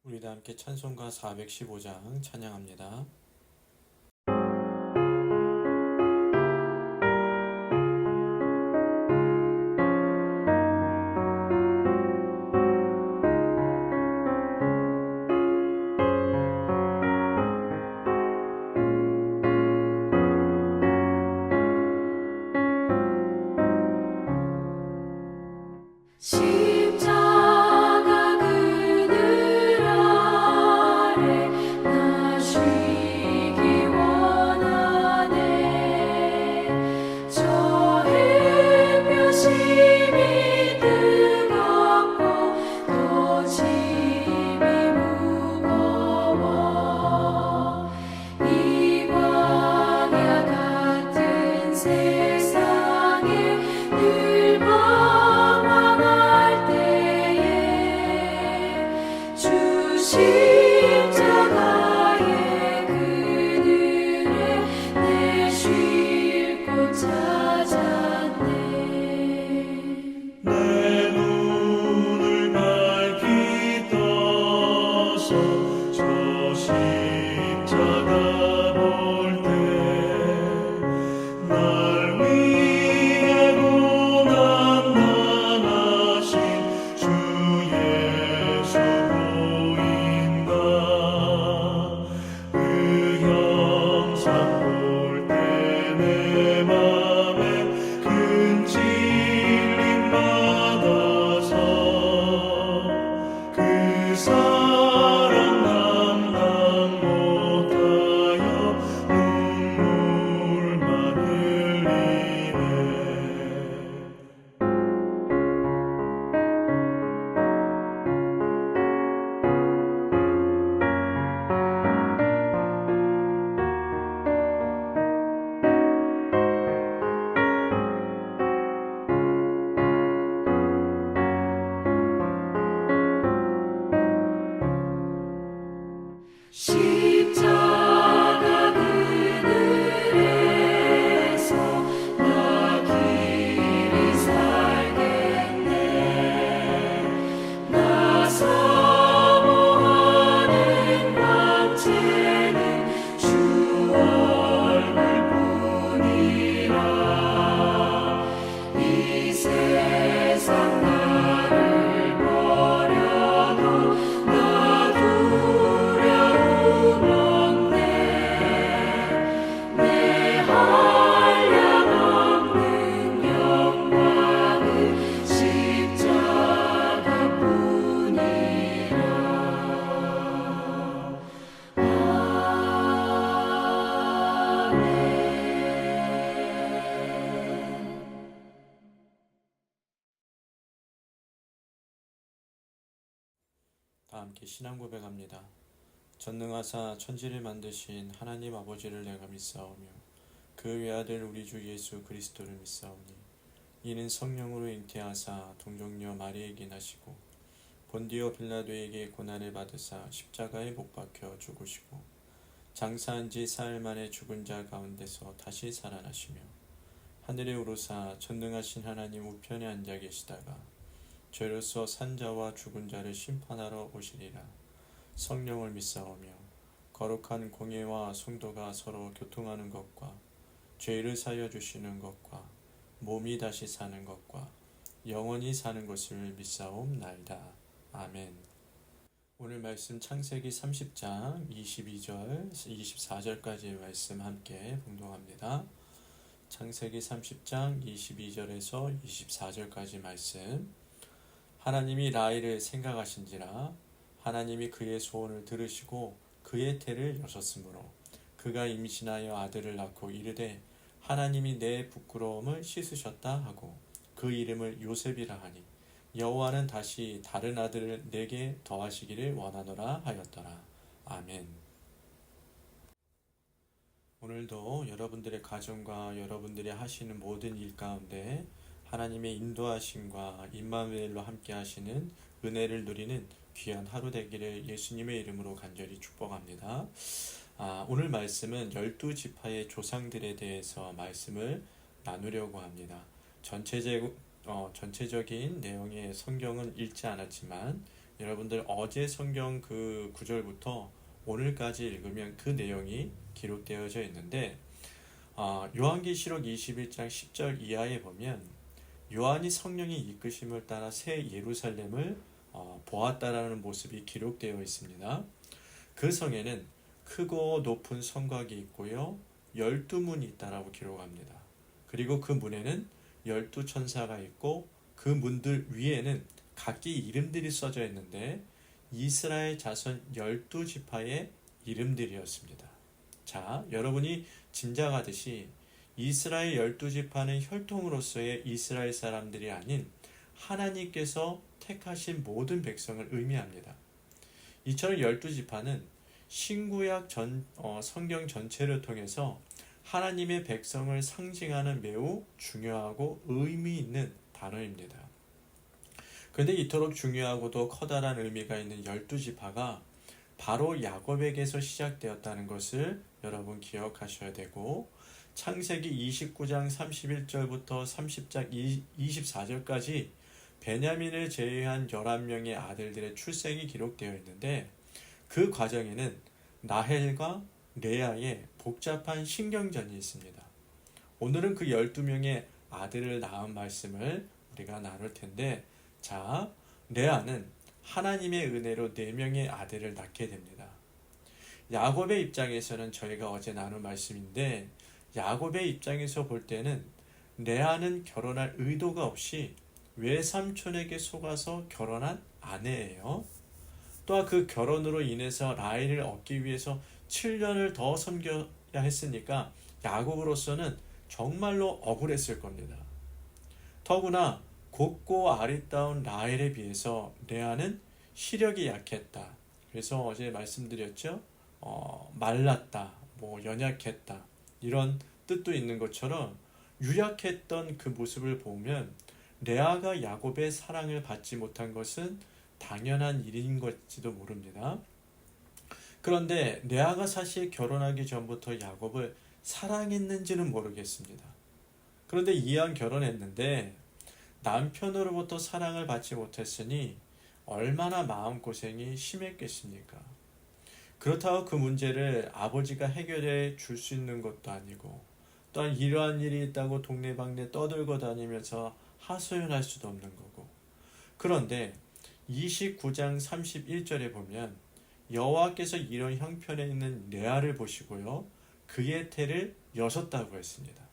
우리 다 함께 찬송가 415장 찬양합니다. 십자가 그늘 아래 나 쉬기 원하네. 저 햇볕이 뜨겁고 또 짐이 무거워. 이 광야 같은 세상에 늘 방황할 때에 주 십자가의 그늘에 내 쉴 곳 찾았네. 내 눈을 밝히 떠서 저 십자가 볼 때 날 위해 고난 당하신 주 예수 보인다. 그 형상 볼 때 내 맘에 큰 찔림 받아서 그 사랑 감당 못하여 눈물만 흘리네. 십자가 그늘에서 나 길이 살겠네. 나 사모하는 광채는 주 얼굴뿐이라. 이 세상 나를 버려도 나 두려움 없네. 내 한량없는 영광은 십자가뿐이라. 아멘. 다 함께 신앙 고백합니다. 전능하사 천지를 만드신 하나님 아버지를 내가 믿사오며 그 외아들 우리 주 예수 그리스도를 믿사오니 이는 성령으로 잉태하사 동정녀 마리에게 나시고 본디오 빌라도에게 고난을 받으사 십자가에 못 박혀 죽으시고 장사한 지 사흘 만에 죽은 자 가운데서 다시 살아나시며 하늘에 오르사 전능하신 하나님 우편에 앉아 계시다가 죄로서 산 자와 죽은 자를 심판하러 오시리라. 성령을 믿사오며 거룩한 공예와 성도가 서로 교통하는 것과 죄를 사여 주시는 것과 몸이 다시 사는 것과 영원히 사는 것을 믿사옵나이다. 아멘. 오늘 말씀 창세기 30장 22절 24절까지의 말씀 함께 봉독합니다. 창세기 30장 22절에서 24절까지 말씀. 하나님이 라헬을 생각하신지라 하나님이 그의 소원을 들으시고 그의 태를 여셨으므로 그가 임신하여 아들을 낳고 이르되 하나님이 내 부끄러움을 씻으셨다 하고 그 이름을 요셉이라 하니 여호와는 다시 다른 아들을 내게 더하시기를 원하노라 하였더라. 아멘. 오늘도 여러분들의 가정과 여러분들이 하시는 모든 일 가운데 하나님의 인도하심과 임마누엘로 함께 하시는 은혜를 누리는 귀한 하루 되기를 예수님의 이름으로 간절히 축복합니다. 오늘 말씀은 12지파의 조상들에 대해서 말씀을 나누려고 합니다. 전체적인 내용의 성경은 읽지 않았지만 여러분들 어제 성경 그 구절부터 오늘까지 읽으면 그 내용이 기록되어져 있는데 요한계시록 21장 10절 이하에 보면 요한이 성령의 이끄심을 따라 새 예루살렘을 보았다라는 모습이 기록되어 있습니다. 그 성에는 크고 높은 성곽이 있고요. 12문이 있다라고 기록합니다. 그리고 그 문에는 12천사가 있고 그 문들 위에는 각기 이름들이 써져 있는데 이스라엘 자손 12지파의 이름들이었습니다. 자, 여러분이 짐작하듯이 이스라엘 12지파는 혈통으로서의 이스라엘 사람들이 아닌 하나님께서 택하신 모든 백성을 의미합니다. 이처럼 12지파는 신구약 성경 전체를 통해서 하나님의 백성을 상징하는 매우 중요하고 의미 있는 단어입니다. 그런데 이토록 중요하고도 커다란 의미가 있는 12지파가 바로 야곱에게서 시작되었다는 것을 여러분 기억하셔야 되고, 창세기 29장 31절부터 30장 24절까지 베냐민을 제외한 11명의 아들들의 출생이 기록되어 있는데 그 과정에는 라헬과 레아의 복잡한 신경전이 있습니다. 오늘은 그 12명의 아들을 낳은 말씀을 우리가 나눌 텐데, 자, 레아는 하나님의 은혜로 4명의 아들을 낳게 됩니다. 야곱의 입장에서는 저희가 어제 나눈 말씀인데, 야곱의 입장에서 볼 때는 레아는 결혼할 의도가 없이 외삼촌에게 속아서 결혼한 아내예요. 또한 그 결혼으로 인해서 라헬을 얻기 위해서 7년을 더 섬겨야 했으니까 야곱으로서는 정말로 억울했을 겁니다. 더구나 곱고 아리따운 라헬에 비해서 레아는 시력이 약했다. 그래서 어제 말씀드렸죠. 말랐다, 연약했다, 이런 뜻도 있는 것처럼 유약했던 그 모습을 보면 레아가 야곱의 사랑을 받지 못한 것은 당연한 일인 것일지도 모릅니다. 그런데 레아가 사실 결혼하기 전부터 야곱을 사랑했는지는 모르겠습니다. 그런데 이왕 결혼했는데 남편으로부터 사랑을 받지 못했으니 얼마나 마음고생이 심했겠습니까? 그렇다고 그 문제를 아버지가 해결해 줄 수 있는 것도 아니고, 또한 이러한 일이 있다고 동네방네 떠들고 다니면서 하소연할 수도 없는 거고. 그런데 29장 31절에 보면 여호와께서 이런 형편에 있는 레아를 보시고요, 그의 태를 여셨다고 했습니다.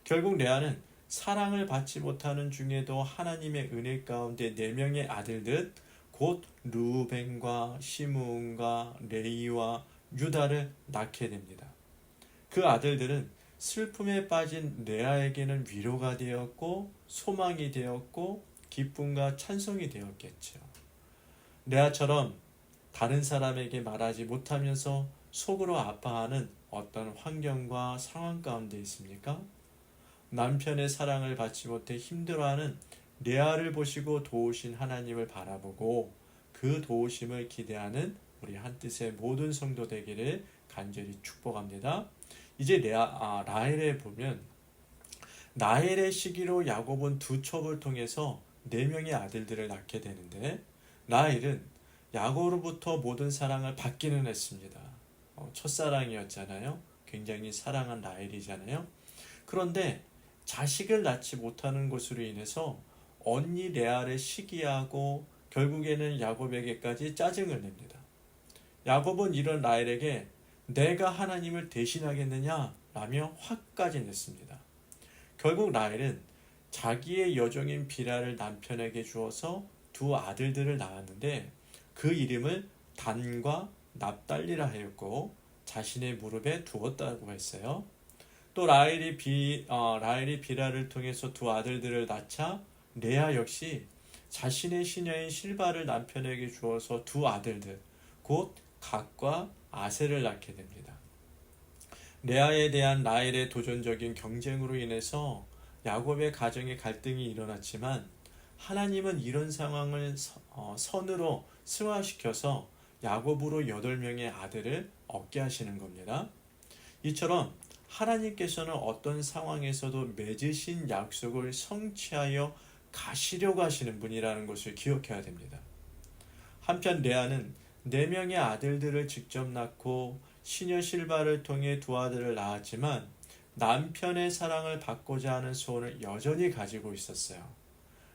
결국 레아는 사랑을 받지 못하는 중에도 하나님의 은혜 가운데 4명의 아들들, 곧 루벤과 시므온과 레이와 유다를 낳게 됩니다. 그 아들들은 슬픔에 빠진 레아에게는 위로가 되었고 소망이 되었고 기쁨과 찬송이 되었겠죠. 레아처럼 다른 사람에게 말하지 못하면서 속으로 아파하는 어떤 환경과 상황 가운데 있습니까? 남편의 사랑을 받지 못해 힘들어하는 레아를 보시고 도우신 하나님을 바라보고 그 도우심을 기대하는 우리 한뜻의 모든 성도 되기를 간절히 축복합니다. 이제 라헬에 보면 라헬의 시기로 야곱은 2 첩을 통해서 4명의 아들들을 낳게 되는데, 라헬은 야곱으로부터 모든 사랑을 받기는 했습니다. 첫사랑이었잖아요. 굉장히 사랑한 라헬이잖아요. 그런데 자식을 낳지 못하는 것으로 인해서 언니 레아를 시기하고 결국에는 야곱에게까지 짜증을 냅니다. 야곱은 이런 라헬에게 내가 하나님을 대신하겠느냐 라며 화까지 냈습니다. 결국 라헬은 자기의 여종인 비라를 남편에게 주어서 2 아들들을 낳았는데 그 이름을 단과 납달리라 하였고 자신의 무릎에 두었다고 했어요. 또 라헬이 비라를 통해서 2 아들들을 낳자 레아 역시 자신의 시녀인 실바를 남편에게 주어서 2 아들들, 곧 갓과 아셀을 낳게 됩니다. 레아에 대한 라헬의 도전적인 경쟁으로 인해서 야곱의 가정에 갈등이 일어났지만 하나님은 이런 상황을 선으로 승화시켜서 야곱으로 8명의 아들을 얻게 하시는 겁니다. 이처럼 하나님께서는 어떤 상황에서도 맺으신 약속을 성취하여 가시려고 하시는 분이라는 것을 기억해야 됩니다. 한편 레아는 4명의 아들들을 직접 낳고 시녀 실바를 통해 2 아들을 낳았지만 남편의 사랑을 받고자 하는 소원을 여전히 가지고 있었어요.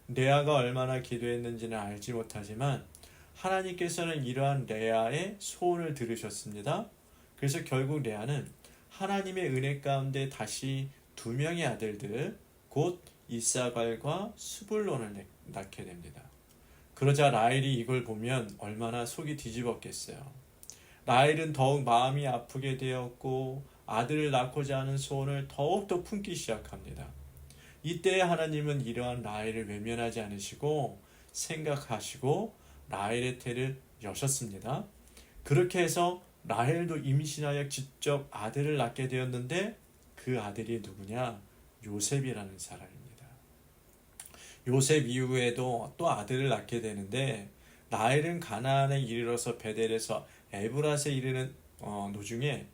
레아가 얼마나 기도했는지는 알지 못하지만 하나님께서는 이러한 레아의 소원을 들으셨습니다. 그래서 결국 레아는 하나님의 은혜 가운데 다시 2명의 아들들, 곧 이사갈과 스불론을 낳게 됩니다. 그러자 라헬이 이걸 보면 얼마나 속이 뒤집었겠어요. 라헬은 더욱 마음이 아프게 되었고 아들을 낳고자 하는 소원을 더욱더 품기 시작합니다. 이때 하나님은 이러한 라헬을 외면하지 않으시고 생각하시고 라헬의 태를 여셨습니다. 그렇게 해서 라헬도 임신하여 직접 아들을 낳게 되었는데 그 아들이 누구냐? 요셉이라는 사람입니다. 요셉 이후에도 또 아들을 낳게 되는데 라헬은 가나안에 이르러서 베델에서 에브랏에 이르는 도중에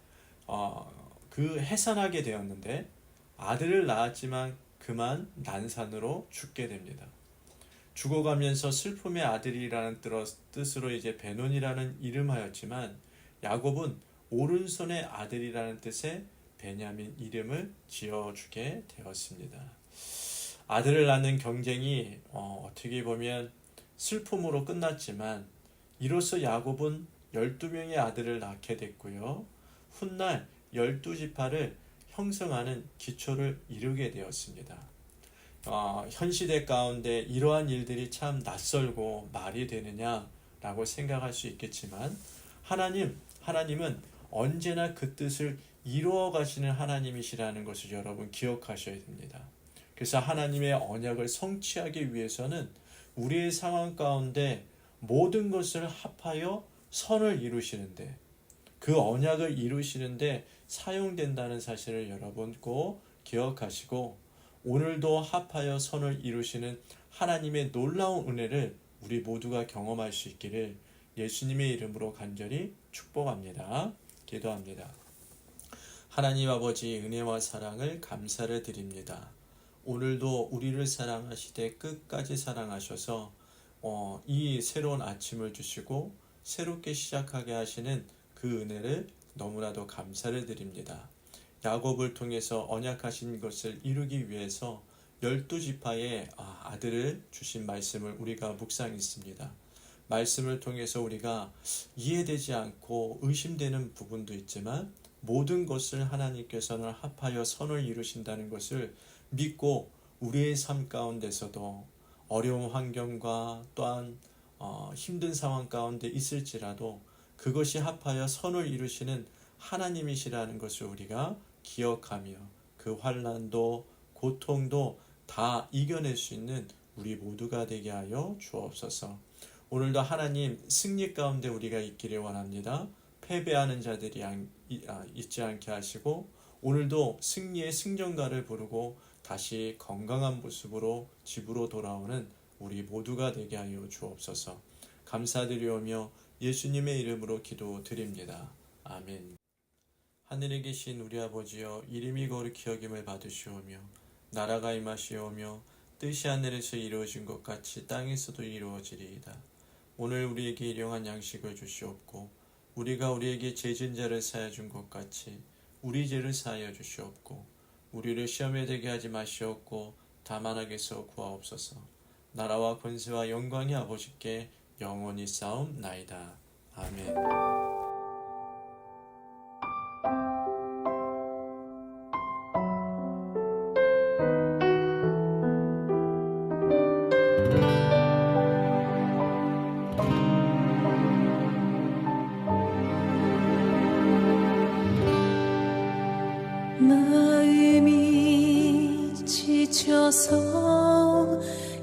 그 해산하게 되었는데 아들을 낳았지만 그만 난산으로 죽게 됩니다. 죽어가면서 슬픔의 아들이라는 뜻으로 이제 베논이라는 이름하였지만 야곱은 오른손의 아들이라는 뜻의 베냐민 이름을 지어주게 되었습니다. 아들을 낳는 경쟁이 어떻게 보면 슬픔으로 끝났지만 이로써 야곱은 12명의 아들을 낳게 됐고요. 훗날 12지파를 형성하는 기초를 이루게 되었습니다. 현 시대 가운데 이러한 일들이 참 낯설고 말이 되느냐라고 생각할 수 있겠지만 하나님은 언제나 그 뜻을 이루어 가시는 하나님이시라는 것을 여러분 기억하셔야 됩니다. 그래서 하나님의 언약을 성취하기 위해서는 우리의 상황 가운데 모든 것을 합하여 선을 이루시는데 그 언약을 이루시는데 사용된다는 사실을 여러분 꼭 기억하시고 오늘도 합하여 선을 이루시는 하나님의 놀라운 은혜를 우리 모두가 경험할 수 있기를 예수님의 이름으로 간절히 축복합니다. 기도합니다. 하나님 아버지 은혜와 사랑을 감사를 드립니다. 오늘도 우리를 사랑하시되 끝까지 사랑하셔서 이 새로운 아침을 주시고 새롭게 시작하게 하시는 그 은혜를 너무나도 감사를 드립니다. 야곱을 통해서 언약하신 것을 이루기 위해서 12지파의 아들을 주신 말씀을 우리가 묵상했습니다. 말씀을 통해서 우리가 이해되지 않고 의심되는 부분도 있지만 모든 것을 하나님께서는 합하여 선을 이루신다는 것을 믿고 우리의 삶 가운데서도 어려운 환경과 또한 힘든 상황 가운데 있을지라도 그것이 합하여 선을 이루시는 하나님이시라는 것을 우리가 기억하며 그 환난도 고통도 다 이겨낼 수 있는 우리 모두가 되게 하여 주옵소서. 오늘도 하나님 승리 가운데 우리가 있기를 원합니다. 패배하는 자들이 있지 않게 하시고 오늘도 승리의 승전가를 부르고 다시 건강한 모습으로 집으로 돌아오는 우리 모두가 되게 하여 주옵소서. 감사드리오며 예수님의 이름으로 기도드립니다. 아멘. 하늘에 계신 우리 아버지여 이름이 거룩히 여김을 받으시오며 나라가 임하시오며 뜻이 하늘에서 이루어진 것 같이 땅에서도 이루어지리이다. 오늘 우리에게 일용할 양식을 주시옵고 우리가 우리에게 죄진 자를 사하여 준 것 같이 우리 죄를 사하여 주시옵고 우리를 시험에 들게 하지 마시옵고 다만 악에서 구하옵소서. 나라와 권세와 영광이 아버지께 영원히 싸움나이다. 아멘. 마음이 지쳐서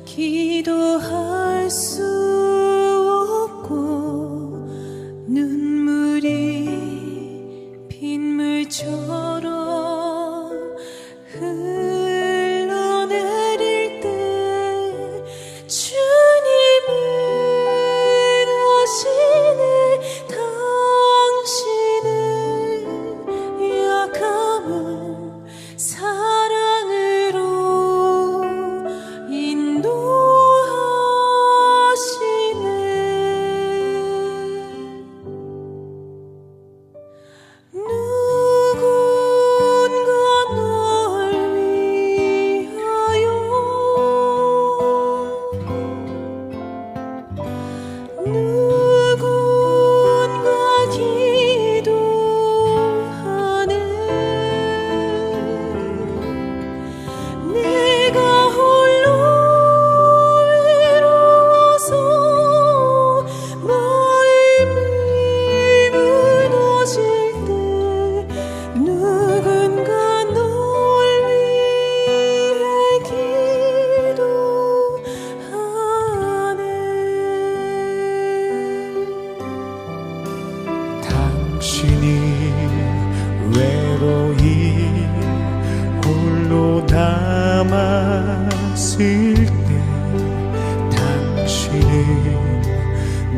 기도할 수 없고 눈 외로이 홀로 남았을 때 당신은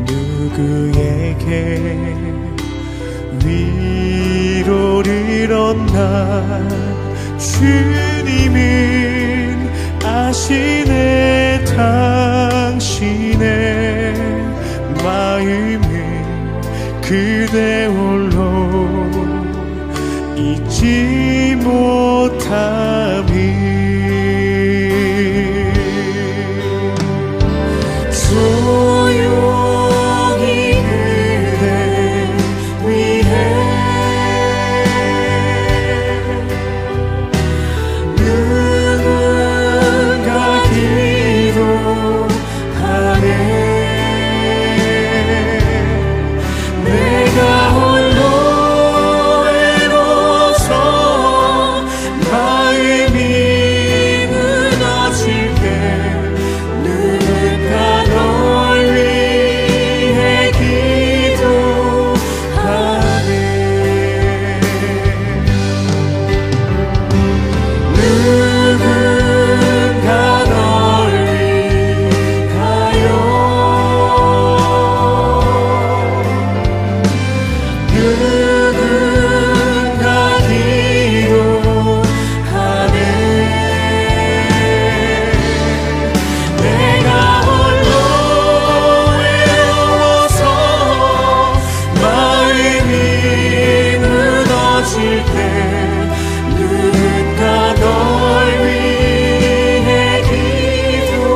누구에게 위로를 얻나. 주님은 아시네 당신의 마음을 그대 홀로 잊지 못함이. 소용이 그대 위해 누군가 기도하네. 내가 홀로 외로워서 마음이 무너질 때 누군가 널 위해 기도하네. 누군가 널 위하여 누군가 기도하네. 내가 홀로 외로워서 마음이 무너질 때 누군가 널 위해 기도하네.